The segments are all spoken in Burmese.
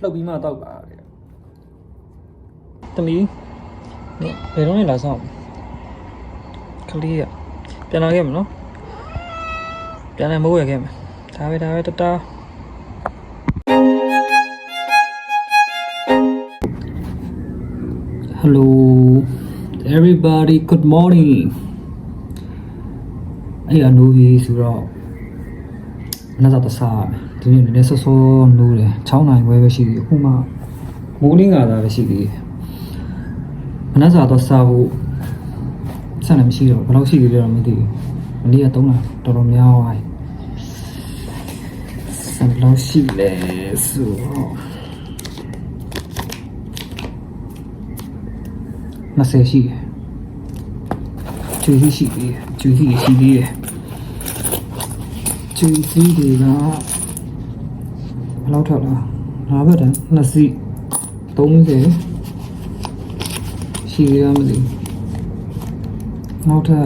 လှုပ်ပြီးမှတောက်ပါတဲ့သမီးဘယ်တော့လဲလာဆောင်ကလေးကပြန်လာခဲ့မနော်ပြန်လာမိုးရခဲ့မယ်ဒါပဲတတာHello everybody good morning အဲ့အနိုးကြီးဆိုတော့နောက်တော့စားဒီနေ့နည်းနည်းစောစောနိုးတယ်6နိုင်ခွဲပဲရှိသေးတယ်အခုမှမိုးလင်းလာတာပဲရှိသေးတယ်မနေ့ကတော့စားဖို့ဆက်လည်းမရှိတော့ဘယ်လောက်ရှိသေးလဲတော့မသိဘူးမနေ့က3လတော်တော်များသွားပြီဆက်ဘယ်လောက်ရှိလဲဆိုတော့20ရှိတယ်ကျွေးရှိသေးတယ်ကျွေးရှိသေးတယ်ကျွေးစီးတွေကဘယ်လောက်ထွက်လာ5ဘက်တန်း2စီး30ရှိရမသိနောက်ထပ်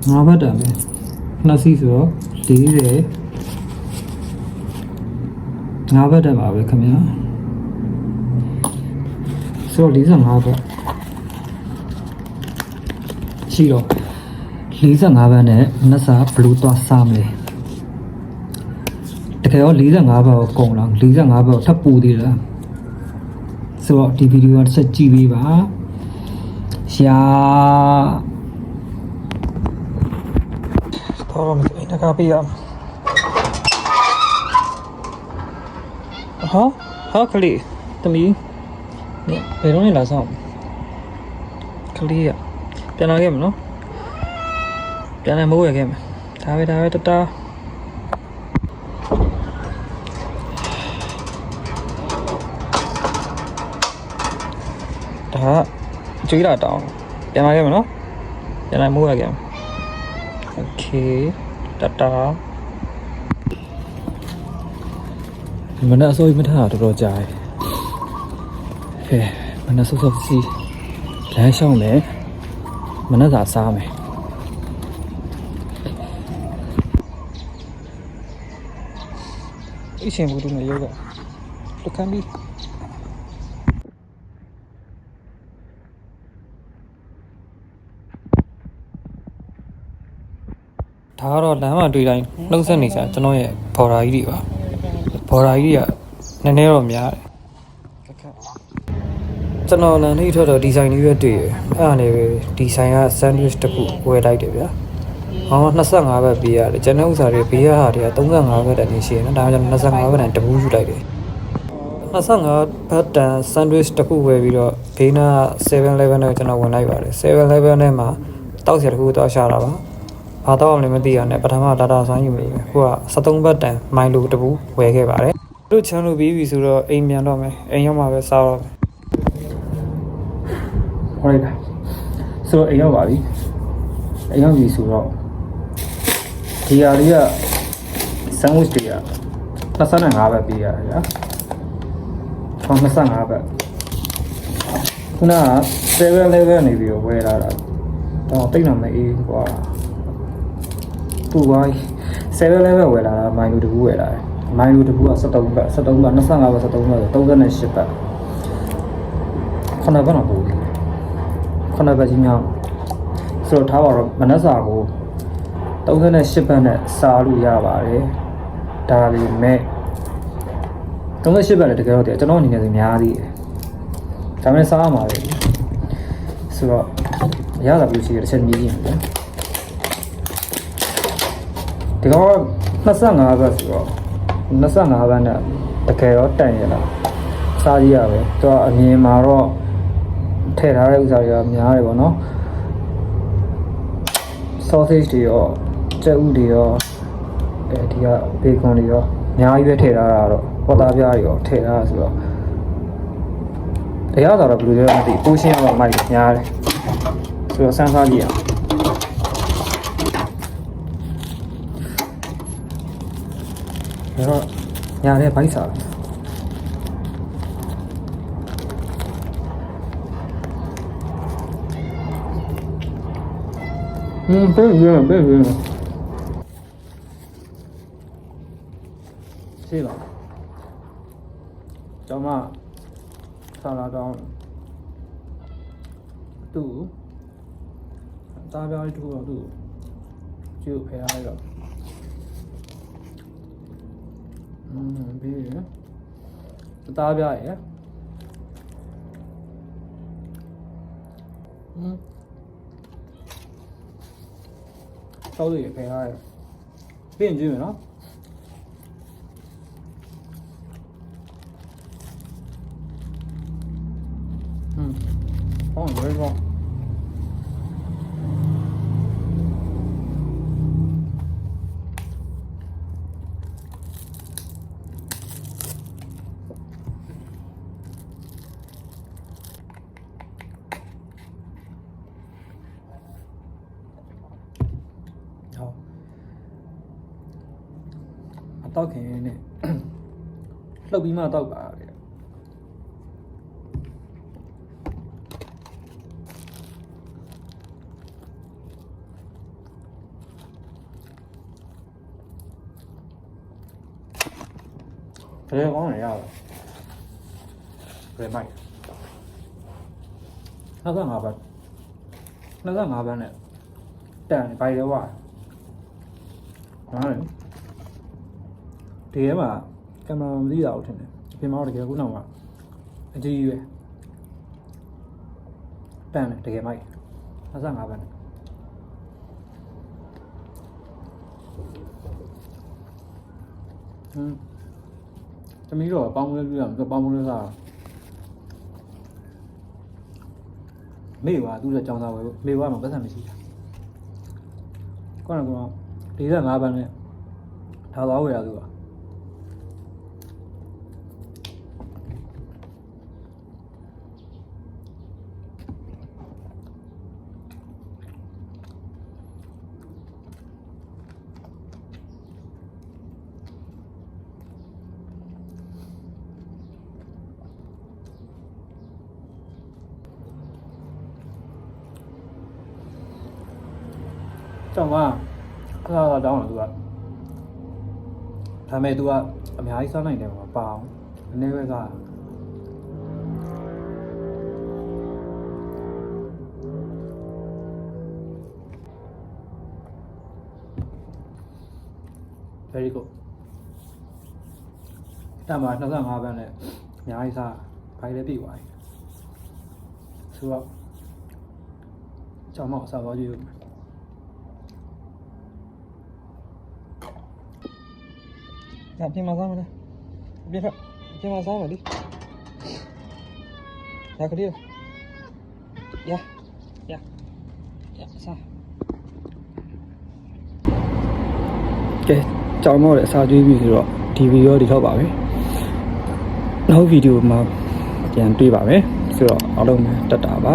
5ဘက်တန်းပဲ2စီးဆိုတော့40 5ဘက်တန်းပါပဲခင်ဗျာဆိုတော့45ဘက်ရှိတော့45ဘက်နဲ့နက်စာဘလူးသွားစားမလဲတကယ်တော့45ဘက်ကိုကုန်လား45ဘက်ကိုထပ်ပူသေးလားဆိုတော့ဒီဗီဒီယိုကတစ်ချက်ကြည့်ပေးပါရှာတော့မသိတကားပြရဟာခလီသမီးဘယ်တော့လဲလာဆောင်ခလီကပြန်လာခဲ့မနော်ပြန်လာမိုးရခဲ့မယ်ဒါပဲတတာဒါကျွေးလာတောင်းပြန်လာခဲ့မယ်နော်ပြန်လာမိုးရခဲ့မယ်โอเคတတာမနက်အစိုးရမထားတော်ကြာတယ်ဟဲ့မနက်စောစီလမ်းရှောင်းမယ်မနက်စာစားမယ်အရှင်ဘူးတို့နဲ့ရောက်တော့ခမ်းပြီးဒါကတော့လမ်းမှာတွေ့တိုင်းနှုတ်ဆက်နေကြကျွန်တော်ရဲ့ဘော်ရာကြီးတွေပါဘော်ရာကြီးတွေကနည်းနည်းတော့များတယ်ကျွန်တော်လမ်းလေးထွက်တော့ဒီဇိုင်းလေးပဲတွေ့ရအဲ့ဒါနဲ့ပဲဒီဇိုင်းက sandwich တစ်ခုဝယ်လိုက်တယ်ဗျာဟော25ဘက်ပေးရတယ်ကျွန်တော်ဥစားတွေဘေးရဟာတွေက35ဘက်တန်နေရှိတယ်နော်ဒါကြောင့်25ဘက်တန်တပူးယူလိုက်တယ်25ဘက်တန် sandwich တစ်ခုဝယ်ပြီးတော့ဘေးနာ 7-Eleven နဲ့ကျွန်တော်ဝင်လိုက်ပါတယ် 7-Eleven နဲ့မှာတောက်စရာတစ်ခုတော့ရှာတာပါဘာတော့လည်းမသိရနဲ့ပထမ data ဆိုင်ယူမိတယ်ခုက73ဘက်တန်မိုင်လိုတပူးဝယ်ခဲ့ပါတယ်တို့ချမ်းလို့ပြီးပြီဆိုတော့အိမ်ပြန်တော့မယ်အိမ်ရောက်မှပဲစားတော့မယ်ဟုတ်လားဆိုတော့အိမ်ရောက်ပါပြီအိမ်ရောက်ပြီဆိုတော့ဒီဟာလေးက sandwich တွေက25ဘက်ပေးရတယ်ဗျာ25ဘက်ခုနက 7-Eleven နေပြီးတော့ဝယ်လာတာတော့တိတ်တော့မအေးကွာပူသွားပြီ 7-Eleven ဝယ်လာတာမိုင်လိုတကူဝယ်လာတယ်မိုင်လိုတကူက73ဘက်25ဘက်73ဘက်38ဘက်ခဏဘက်တော့ပူတယ်ခဏဘက်ကြီးများဆိုတော့ထားပါတော့မနက်စာကို38ဘက်နဲ့စားလို့ရပါတယ်ဒါပေမဲ့38ဘက်လည်းတကယ်တော့ကျွန်တော်အနေနဲ့ဆိုများသေးတယ်ဒါပေမဲ့စားရမှာလေဆိုတော့ရတာပြလို့ရှိရတစ်ချက်မြည်ကြည့်မယ်ဒီကောင်25ဘက်ဆိုတော့25ဘက်နဲ့တကယ်တော့တန်ရလားစားကြည့်ရပဲသူကအမြင်မှာတော့ထည့်ထားတဲ့ဥစ္စာတွေကများတယ်ပေါ့နော် sausage တွေရောကြက်ဥတွေရောဒီကဘေကွန်တွေရောအများကြီးပဲထည့်ထားတာတော့ပေါ်သားပြားတွေရောထည့်ထားတာဆိုတော့တရားတော်တော့ဘယ်လိုလဲမသိပိုးရှင်းတော့မိုက်များတယ်ဆိုတော့စမ်းစားကြည့်အောင်ဒါတော့ညာတဲ့ဘိုက်စားပေးရရှိလား ကျွန်မဆာလာတောင်းသူ့သားပြားလေးတစ်ခုတော့သူ့ကျုပ်ဖယ်ရတော့ပြီးရသားပြားရတောက်ရဖယ်ရပြင်ကြည့်မယ်နော်哦，有一个。好，到肯定呢，老比嘛到吧的。这些光人要的，对卖。那个5班，那个5班的，但白的话，然后这些嘛，干嘛没地道听的，偏毛这个古弄嘛，这月，但呢这个卖，那个5班的。သမီးတော့ပေါင်းမလို့ပြရမှာပေါင်းမလို့စားမေကသူ့ရဲ့ကြောင်းသားဝယ်မေကမှပတ်စံမရှိတာကော45ဘန်းနဲ့ထားသွားဝယ်ရသူကကျောင်းကခါတောင်းတယ်သူကဒါပေမဲ့သူကအများကြီးစားနိုင်တယ်မပါအောင်နည်းနည်းပဲကvery good တမ25ဘန်းနဲ့အများကြီးစားဘိုင်လည်းပြည့်သွားပြီဆိုတော့ကျောင်းမောက်စားသွားကြည့်ဦးပြင်မှာစားမလားပြင်မှာစားမလေးရခရီးရစားကဲကြောင်မောက်လည်းအစားကျွေးပြီဆိုတော့ဒီဗီဒီယိုဒီတော့ပါပဲနောက်ဗီဒီယိုမှာပြန်တွေ့ပါမယ်ဆိုတော့အားလုံးတက်တာပါ